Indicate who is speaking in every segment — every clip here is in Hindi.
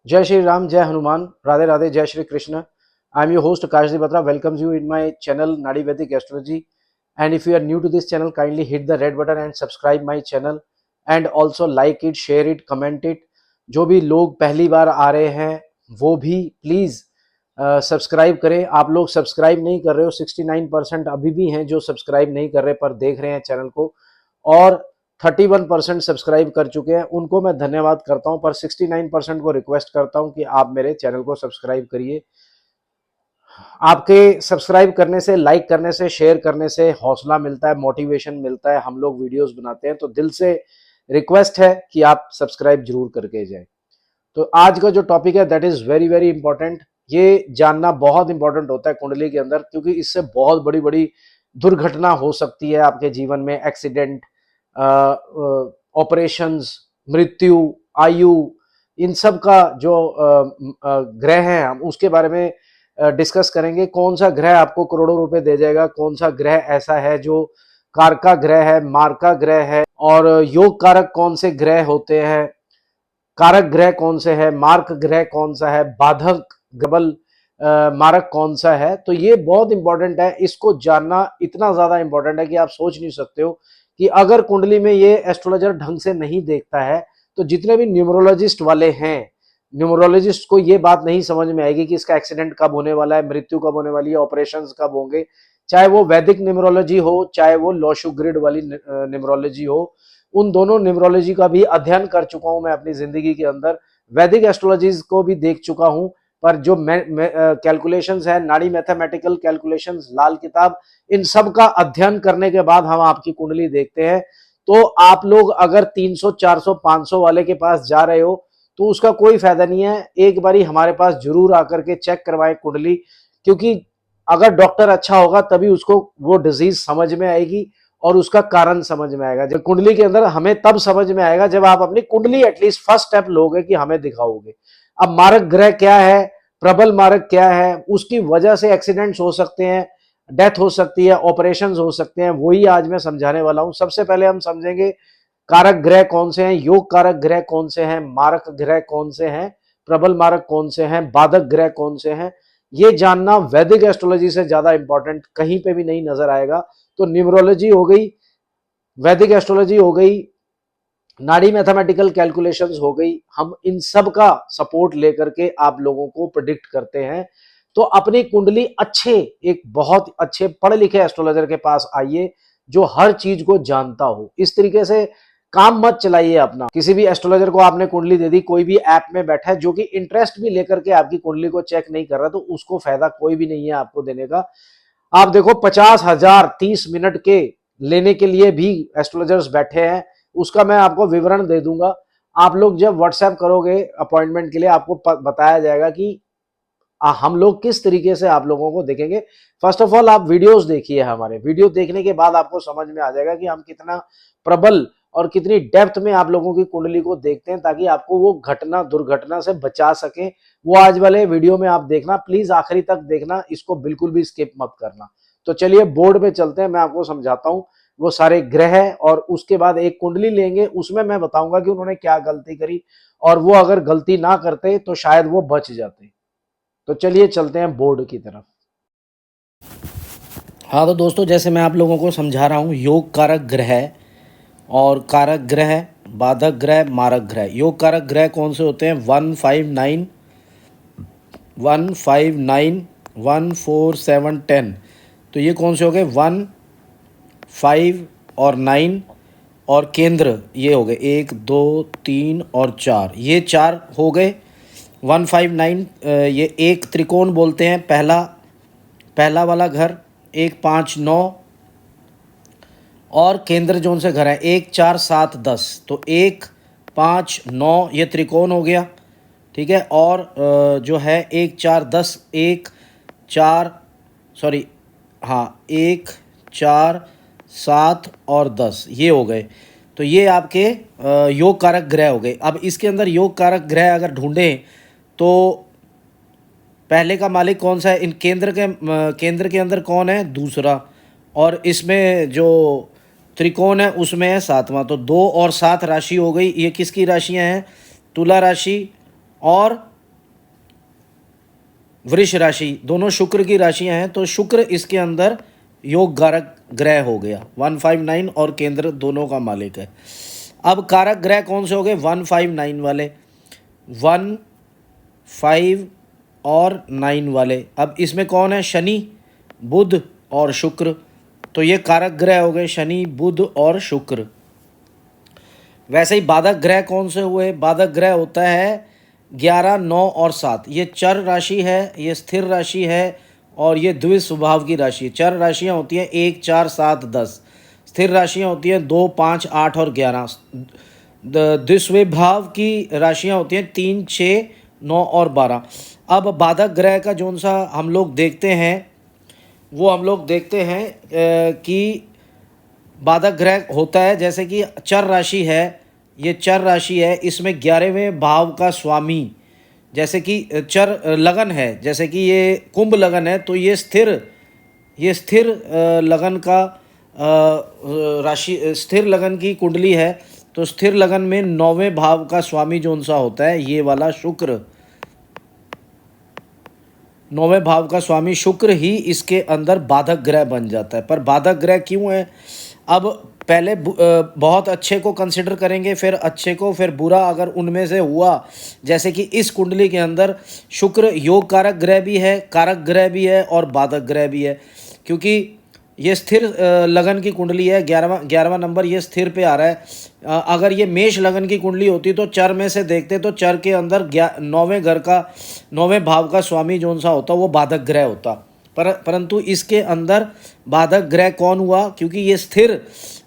Speaker 1: जय श्री राम, जय हनुमान, राधे राधे, जय Shri Krishna. I am your host Kashdeep Batra. Welcomes you in my channel Nadi Vedic Astrology. And if you are new to this channel, kindly hit the red button and subscribe my channel. And also like it, share it, comment it. जो भी लोग पहली बार आ रहे हैं वो भी प्लीज सब्सक्राइब करें. आप लोग सब्सक्राइब नहीं कर रहे हो, 69% अभी भी हैं जो सब्सक्राइब नहीं कर रहे पर देख रहे हैं चैनल को, और 31% सब्सक्राइब कर चुके हैं. उनको मैं धन्यवाद करता हूं, पर 69% को रिक्वेस्ट करता हूं कि आप मेरे चैनल को सब्सक्राइब करिए. आपके सब्सक्राइब करने से, लाइक करने से, शेयर करने से हौसला मिलता है, मोटिवेशन मिलता है. हम लोग वीडियोस बनाते हैं तो दिल से रिक्वेस्ट है कि आप सब्सक्राइब जरूर करके जाएं. तो आज का जो टॉपिक है that is very very important. ये जानना बहुत इंपॉर्टेंट होता है कुंडली के अंदर, क्योंकि इससे बहुत बड़ी बड़ी दुर्घटना हो सकती है आपके जीवन में. एक्सीडेंट, ऑपरेशंस, मृत्यु, आयु, इन सब का जो ग्रह है हम उसके बारे में डिस्कस करेंगे. कौन सा ग्रह आपको करोड़ों रुपए दे जाएगा, कौन सा ग्रह ऐसा है जो कारका ग्रह है, मारका ग्रह है, और योग कारक कौन से ग्रह होते हैं, कारक ग्रह कौन से है, मार्क ग्रह कौन सा है, बाधक ग्रबल मारक कौन सा है. तो ये बहुत इंपॉर्टेंट है. इसको जानना इतना ज्यादा इंपॉर्टेंट है कि आप सोच नहीं सकते हो कि अगर कुंडली में ये एस्ट्रोलॉजर ढंग से नहीं देखता है तो जितने भी न्यूमरोलॉजिस्ट वाले हैं, न्यूमरोलॉजिस्ट को ये बात नहीं समझ में आएगी कि इसका एक्सीडेंट कब होने वाला है, मृत्यु कब होने वाली है, ऑपरेशन कब होंगे. चाहे वो वैदिक न्यूमरोलॉजी हो, चाहे वो लोशु ग्रिड वाली न्यूमरोलॉजी हो, उन दोनों न्यूमरोलॉजी का भी अध्ययन कर चुका हूं मैं अपनी जिंदगी के अंदर. वैदिक एस्ट्रोलॉजीज को भी देख चुका हूं. पर जो कैलकुलेशंस है, नाड़ी मैथमेटिकल कैलकुलेशंस, लाल किताब, इन सब का अध्ययन करने के बाद हम आपकी कुंडली देखते हैं. तो आप लोग अगर 300, 400, 500 वाले के पास जा रहे हो तो उसका कोई फायदा नहीं है. एक बारी हमारे पास जरूर आकर के चेक करवाएं कुंडली, क्योंकि अगर डॉक्टर अच्छा होगा तभी उसको वो डिजीज समझ में आएगी और उसका कारण समझ में आएगा. जब कुंडली के अंदर हमें तब समझ में आएगा जब आप अपनी कुंडली एटलीस्ट फर्स्ट स्टेप लोगे कि हमें दिखाओगे. अब मारक ग्रह क्या है, प्रबल मारक क्या है, उसकी वजह से एक्सीडेंट्स हो सकते हैं, डेथ हो सकती है, ऑपरेशंस हो सकते हैं, वही आज मैं समझाने वाला हूं. सबसे पहले हम समझेंगे कारक ग्रह कौन से हैं, योग कारक ग्रह कौन से हैं, मारक ग्रह कौन से हैं, प्रबल मारक कौन से हैं, बाधक ग्रह कौन से हैं. ये जानना वैदिक एस्ट्रोलॉजी से ज्यादा इंपॉर्टेंट कहीं पे भी नहीं नजर आएगा. तो न्यूमरोलॉजी हो गई, वैदिक एस्ट्रोलॉजी हो गई, नाड़ी मैथमेटिकल कैलकुलेशंस हो गई, हम इन सब का सपोर्ट लेकर के आप लोगों को प्रिडिक्ट करते हैं. तो अपनी कुंडली अच्छे, एक बहुत अच्छे पढ़े लिखे एस्ट्रोलॉजर के पास आइए जो हर चीज को जानता हो. इस तरीके से काम मत चलाइए अपना. किसी भी एस्ट्रोलॉजर को आपने कुंडली दे दी, कोई भी ऐप में बैठा है जो कि इंटरेस्ट भी लेकर के आपकी कुंडली को चेक नहीं कर रहा, तो उसको फायदा कोई भी नहीं है आपको देने का. आप देखो 50,000 30 मिनट के लेने के लिए भी एस्ट्रोलॉजर्स बैठे हैं. उसका मैं आपको विवरण दे दूंगा. आप लोग जब व्हाट्सएप करोगे अपॉइंटमेंट के लिए, आपको बताया जाएगा कि हम लोग किस तरीके से आप लोगों को देखेंगे. फर्स्ट ऑफ ऑल आप वीडियोस देखिए. हमारे वीडियो देखने के बाद आपको समझ में आ जाएगा कि हम कितना प्रबल और कितनी डेप्थ में आप लोगों की कुंडली को देखते हैं, ताकि आपको वो घटना, दुर्घटना से बचा सके. वो आज वाले वीडियो में आप देखना, प्लीज आखिरी तक देखना, इसको बिल्कुल भी स्किप मत करना. तो चलिए बोर्ड पे चलते हैं, मैं आपको समझाता हूं वो सारे ग्रह, और उसके बाद एक कुंडली लेंगे, उसमें मैं बताऊंगा कि उन्होंने क्या गलती करी, और वो अगर गलती ना करते तो शायद वो बच जाते. तो चलिए चलते हैं बोर्ड की तरफ. हाँ तो दोस्तों, जैसे मैं आप लोगों को समझा रहा हूँ, योग कारक ग्रह और कारक ग्रह, बाधक ग्रह, मारक ग्रह. योग कारक ग्रह कौन से होते हैं? 159, 159, 147, 10. तो ये कौन से हो गए? 1, 5 और 9. और केंद्र ये हो गए 1, 2, 3 और 4. ये 4 हो गए. 159 ये एक त्रिकोण बोलते हैं. पहला वाला घर 1, 5, 9, और केंद्र जोन से घर है 1, 4, 7, 10. तो 1, 5, 9 ये त्रिकोण हो गया, ठीक है. और जो है 1, 4, 10, 1, 4, सॉरी, हाँ, 1, 4, 7 और 10 ये हो गए. तो ये आपके योग कारक ग्रह हो गए. अब इसके अंदर योग कारक ग्रह अगर ढूंढें तो पहले का मालिक कौन सा है? इन केंद्र के अंदर कौन है? दूसरा. और इसमें जो त्रिकोण है उसमें है 7वां. तो 2 और 7 राशि हो गई. ये किसकी राशियां हैं? तुला राशि और वृष राशि, दोनों शुक्र की राशियां हैं, तो शुक्र इसके अंदर योग कारक ग्रह हो गया। 159 और केंद्र दोनों का मालिक है। अब कारक ग्रह कौन से हो गए? 159 वाले, 1, 5 और 9 वाले। अब इसमें कौन है? शनि, बुध और शुक्र। तो ये कारक ग्रह हो गए, शनि, बुध और शुक्र। वैसे ही बाधक ग्रह कौन से हुए? बाधक ग्रह होता है 11, 9 और 7। ये चर राशि है, ये स्थिर राशि है और ये द्विज स्वभाव की राशि है। चर राशियाँ होती हैं 1, 4, 7, 10। स्थिर राशियाँ होती हैं 2, 5, 8 और 11। द्विस्वभाव की राशियाँ होती हैं 3, 6, 9 और 12। अब बाधक ग्रह का जो सा हम लोग देखते हैं, वो हम लोग देखते हैं कि बाधक ग्रह होता है, जैसे कि चर राशि है, ये चर राशि है, इसमें 11वें भाव का स्वामी, जैसे कि चर लगन है, जैसे कि ये कुंभ लगन है, तो ये स्थिर लगन का राशि, स्थिर लगन की कुंडली है। तो स्थिर लगन में 9वें भाव का स्वामी जो सा होता है, ये वाला शुक्र, 9वें भाव का स्वामी शुक्र ही इसके अंदर बाधक ग्रह बन जाता है। पर बाधक ग्रह क्यों है? अब पहले बहुत अच्छे को कंसिडर करेंगे, फिर अच्छे को, फिर बुरा अगर उनमें से हुआ, जैसे कि इस कुंडली के अंदर शुक्र योग कारक ग्रह भी है, कारक ग्रह भी है और बाधक ग्रह भी है, क्योंकि ये स्थिर लगन की कुंडली है। 11वां नंबर ये स्थिर पे आ रहा है। अगर ये मेष लगन की कुंडली होती तो चर में से देखते तो चर के अंदर 9वें घर का, 9वें भाव का स्वामी जो सा होता वो बाधक ग्रह होता। परंतु इसके अंदर बाधक ग्रह कौन हुआ? क्योंकि ये स्थिर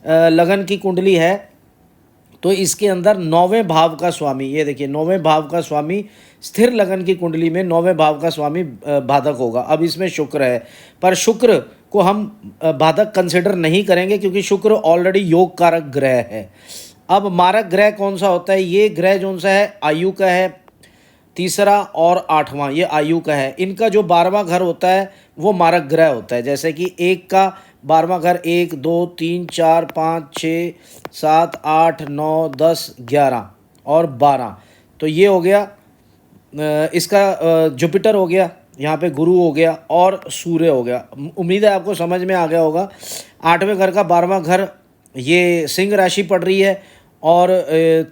Speaker 1: लगन की कुंडली है, तो इसके अंदर 9वें भाव का स्वामी, ये देखिए 9वें भाव का स्वामी स्थिर लगन की कुंडली में 9वें भाव का स्वामी बाधक होगा। अब इसमें शुक्र है, पर शुक्र को हम बाधक कंसिडर नहीं करेंगे, क्योंकि शुक्र ऑलरेडी योग कारक ग्रह है। अब मारक ग्रह कौन सा होता है? ये ग्रह जो सा है आयु का है, तीसरा और 8वां ये आयु का है। इनका जो 12वां घर होता है वो मारक ग्रह होता है। जैसे कि एक का 12वां घर 1, 2, 3, 4, 5, 6, 7, 8, 9, 10, 11 और 12। तो ये हो गया इसका जुपिटर हो गया, यहाँ पे गुरु हो गया और सूर्य हो गया। उम्मीद है आपको समझ में आ गया होगा। 8वें घर का 12वां घर ये सिंह राशि पड़ रही है, और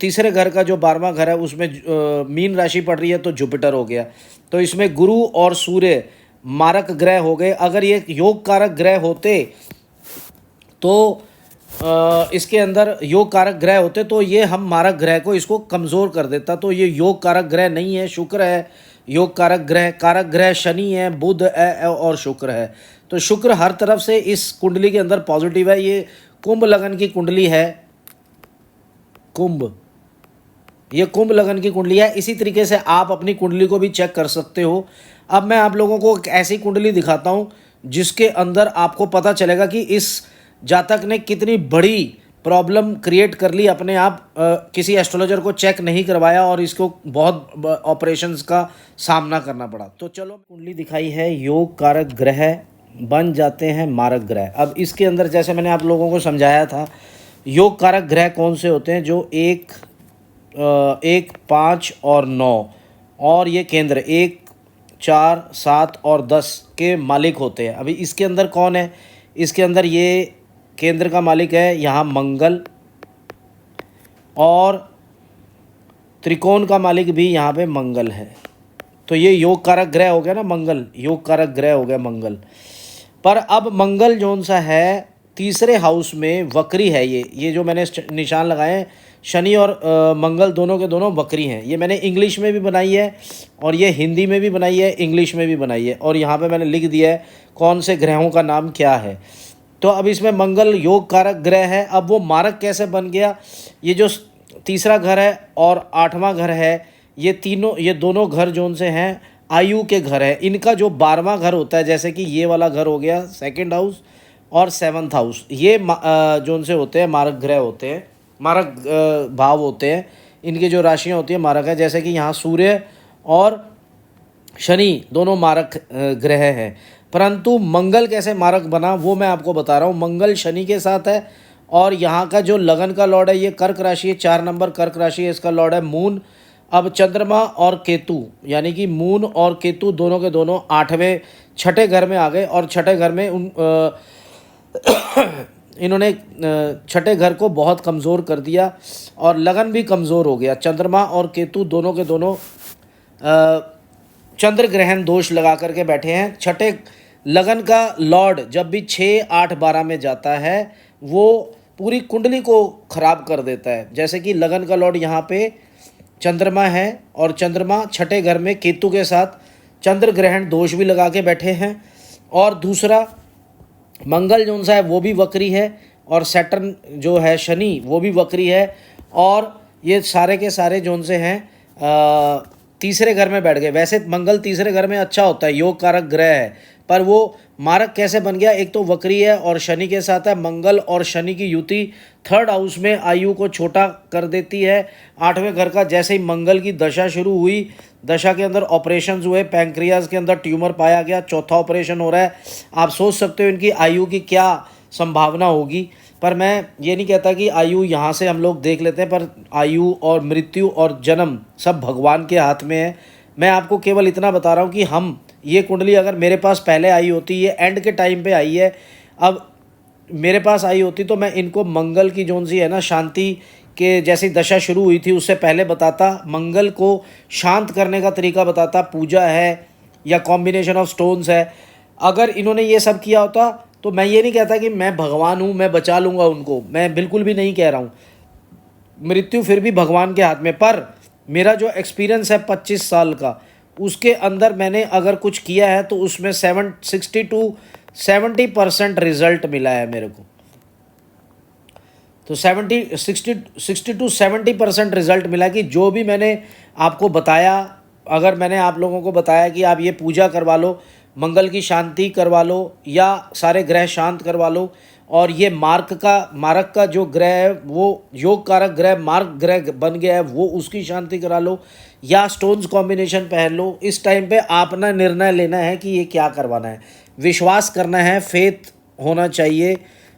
Speaker 1: तीसरे घर का जो 12वां घर है उसमें मीन राशि पड़ रही है, तो जुपिटर हो गया। तो इसमें गुरु और सूर्य मारक ग्रह हो गए। अगर ये योग कारक ग्रह होते तो इसके अंदर योग कारक ग्रह होते तो ये हम मारक ग्रह को इसको कमज़ोर कर देता। तो ये योग कारक ग्रह नहीं है, शुक्र है योग कारक ग्रह। कारक ग्रह शनि है, बुध है और शुक्र है। तो शुक्र हर तरफ से इस कुंडली के अंदर पॉजिटिव है। ये कुंभ लगन की कुंडली है, कुंभ, ये कुंभ लगन की कुंडली है। इसी तरीके से आप अपनी कुंडली को भी चेक कर सकते हो। अब मैं आप लोगों को एक ऐसी कुंडली दिखाता हूँ जिसके अंदर आपको पता चलेगा कि इस जातक ने कितनी बड़ी प्रॉब्लम क्रिएट कर ली अपने आप। किसी एस्ट्रोलॉजर को चेक नहीं करवाया और इसको बहुत ऑपरेशंस का सामना करना पड़ा। तो चलो, कुंडली दिखाई है, योग कारक ग्रह बन जाते हैं मारक ग्रह। अब इसके अंदर जैसे मैंने आप लोगों को समझाया था, योग कारक ग्रह कौन से होते हैं? जो 1, 5 और 9 और ये केंद्र 1, 4, 7 और 10 के मालिक होते हैं। अभी इसके अंदर कौन है? इसके अंदर ये केंद्र का मालिक है यहाँ मंगल, और त्रिकोण का मालिक भी यहाँ पे मंगल है। तो ये योग कारक ग्रह हो गया ना, मंगल योग कारक ग्रह हो गया मंगल। पर अब मंगल जौन सा है तीसरे हाउस में वक्री है। ये जो मैंने निशान लगाए हैं, शनि और मंगल दोनों के दोनों वक्री हैं। ये मैंने इंग्लिश में भी बनाई है और ये हिंदी में भी बनाई है, इंग्लिश में भी बनाई है, और यहाँ पे मैंने लिख दिया है कौन से ग्रहों का नाम क्या है। तो अब इसमें मंगल योग कारक ग्रह है। अब वो मारक कैसे बन गया? ये जो तीसरा घर है और 8वां घर है, ये दोनों घर जोन से हैं आयु के घर है। इनका जो 12वां घर होता है, जैसे कि ये वाला घर हो गया सेकंड हाउस और 7th हाउस, ये जोन से होते हैं मारक ग्रह होते हैं, मारक भाव होते हैं। इनकी जो राशियाँ होती हैं मारक है। जैसे कि यहाँ सूर्य और शनि दोनों मारक ग्रह हैं। परंतु मंगल कैसे मारक बना वो मैं आपको बता रहा हूँ। मंगल शनि के साथ है, और यहाँ का जो लगन का लॉर्ड है ये कर्क राशि है, 4 नंबर कर्क राशि है, इसका लॉर्ड है मून। अब चंद्रमा और केतु यानी कि मून और केतु दोनों के दोनों 8वें छठे घर में आ गए और छठे घर में इन्होंने छठे घर को बहुत कमज़ोर कर दिया और लगन भी कमज़ोर हो गया। चंद्रमा और केतु दोनों के दोनों चंद्र ग्रहण दोष लगा करके बैठे हैं। छठे लगन का लॉर्ड जब भी 6, 8, 12 में जाता है वो पूरी कुंडली को खराब कर देता है। जैसे कि लगन का लॉर्ड यहाँ पे चंद्रमा है और चंद्रमा छठे घर में केतु के साथ चंद्र ग्रहण दोष भी लगा के बैठे हैं। और दूसरा मंगल जो सा है वो भी वक्री है और सैटर्न जो है शनि वो भी वक्री है और ये सारे के सारे जोन से हैं तीसरे घर में बैठ गए। वैसे मंगल तीसरे घर में अच्छा होता है, योग कारक ग्रह है, पर वो मारक कैसे बन गया? एक तो वक्री है और शनि के साथ है। मंगल और शनि की युति 3rd हाउस में आयु को छोटा कर देती है। 8वें घर का जैसे ही मंगल की दशा शुरू हुई, दशा के अंदर ऑपरेशंस हुए, पैंक्रियाज के अंदर ट्यूमर पाया गया, चौथा ऑपरेशन हो रहा है। आप सोच सकते हो इनकी आयु की क्या संभावना होगी। पर मैं ये नहीं कहता कि आयु यहाँ से हम लोग देख लेते हैं, पर आयु और मृत्यु और जन्म सब भगवान के हाथ में है। मैं आपको केवल इतना बता रहा हूँ कि हम ये कुंडली अगर मेरे पास पहले आई होती, ये एंड के टाइम पे आई है, अब मेरे पास आई होती तो मैं इनको मंगल की जोन सी है ना शांति के जैसी दशा शुरू हुई थी उससे पहले बताता, मंगल को शांत करने का तरीका बताता, पूजा है या कॉम्बिनेशन ऑफ स्टोन्स है। अगर इन्होंने ये सब किया होता तो मैं ये नहीं कहता कि मैं भगवान हूँ, मैं बचा लूँगा उनको, मैं बिल्कुल भी नहीं कह रहा हूँ। मृत्यु फिर भी भगवान के हाथ में, पर मेरा जो एक्सपीरियंस है 25 साल का, उसके अंदर मैंने अगर कुछ किया है तो उसमें 60 to 70% रिजल्ट मिला है मेरे को। तो 60 to 70% रिजल्ट मिला कि जो भी मैंने आपको बताया, अगर मैंने आप लोगों को बताया कि आप ये पूजा करवा लो, मंगल की शांति करवा लो या सारे ग्रह शांत करवा लो, और ये मारक का जो ग्रह है वो योग कारक ग्रह मार्क ग्रह बन गया है वो उसकी शांति करा लो या स्टोन्स कॉम्बिनेशन पहन लो। इस टाइम पे अपना निर्णय लेना है कि ये क्या करवाना है। विश्वास करना है, फेथ होना चाहिए,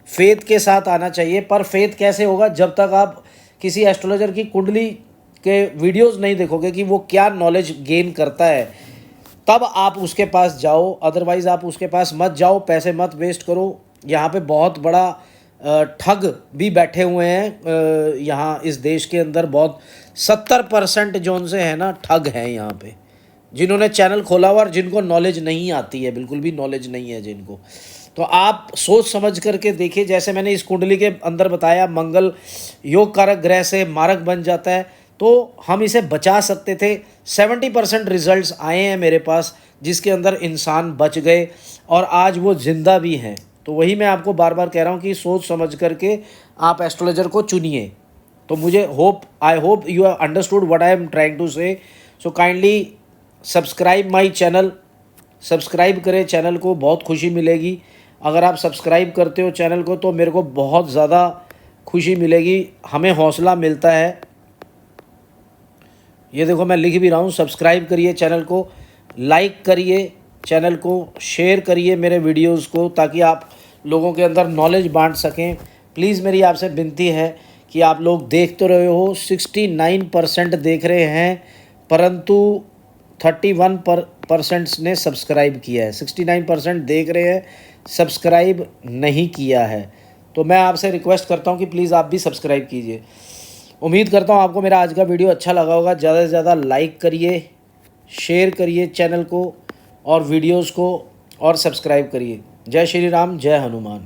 Speaker 1: फेथ के साथ आना चाहिए। पर फेथ कैसे होगा? जब तक आप किसी एस्ट्रोलॉजर की कुंडली के वीडियोस नहीं देखोगे कि वो क्या नॉलेज गेन करता है, तब आप उसके पास जाओ। अदरवाइज़ आप उसके पास मत जाओ, पैसे मत वेस्ट करो। यहाँ पे बहुत बड़ा ठग भी बैठे हुए हैं यहाँ इस देश के अंदर। बहुत 70% जोन से है ना ठग हैं यहाँ पे, जिन्होंने चैनल खोला हुआ और जिनको नॉलेज नहीं आती है, बिल्कुल भी नॉलेज नहीं है जिनको। तो आप सोच समझ करके देखिए। जैसे मैंने इस कुंडली के अंदर बताया, मंगल योग कारक ग्रह से मारक बन जाता है तो हम इसे बचा सकते थे। 70% रिजल्ट्स आए हैं मेरे पास जिसके अंदर इंसान बच गए और आज वो जिंदा भी हैं। तो वही मैं आपको बार बार कह रहा हूँ कि सोच समझ करके आप एस्ट्रोलॉजर को चुनिए। तो मुझे I hope you have understood what I am trying to say. So kindly subscribe my channel, subscribe करें चैनल को, बहुत खुशी मिलेगी। अगर आप सब्सक्राइब करते हो चैनल को तो मेरे को बहुत ज़्यादा खुशी मिलेगी, हमें हौसला मिलता है। ये देखो मैं लिख भी रहा हूँ, सब्सक्राइब करिए चैनल को, लाइक करिए चैनल को, शेयर करिए मेरे वीडियोस को ताकि आप लोगों के अंदर नॉलेज बांट सकें। प्लीज़ मेरी आपसे विनती है कि आप लोग देख तो रहे हो, 69% देख रहे हैं, परंतु 31% ने सब्सक्राइब किया है। 69% देख रहे हैं, सब्सक्राइब नहीं किया है। तो मैं आपसे रिक्वेस्ट करता हूँ कि प्लीज़ आप भी सब्सक्राइब कीजिए। उम्मीद करता हूँ आपको मेरा आज का वीडियो अच्छा लगा होगा। ज़्यादा से ज़्यादा लाइक करिए, शेयर करिए चैनल को और वीडियोस को, और सब्सक्राइब करिए। जय श्री राम, जय हनुमान।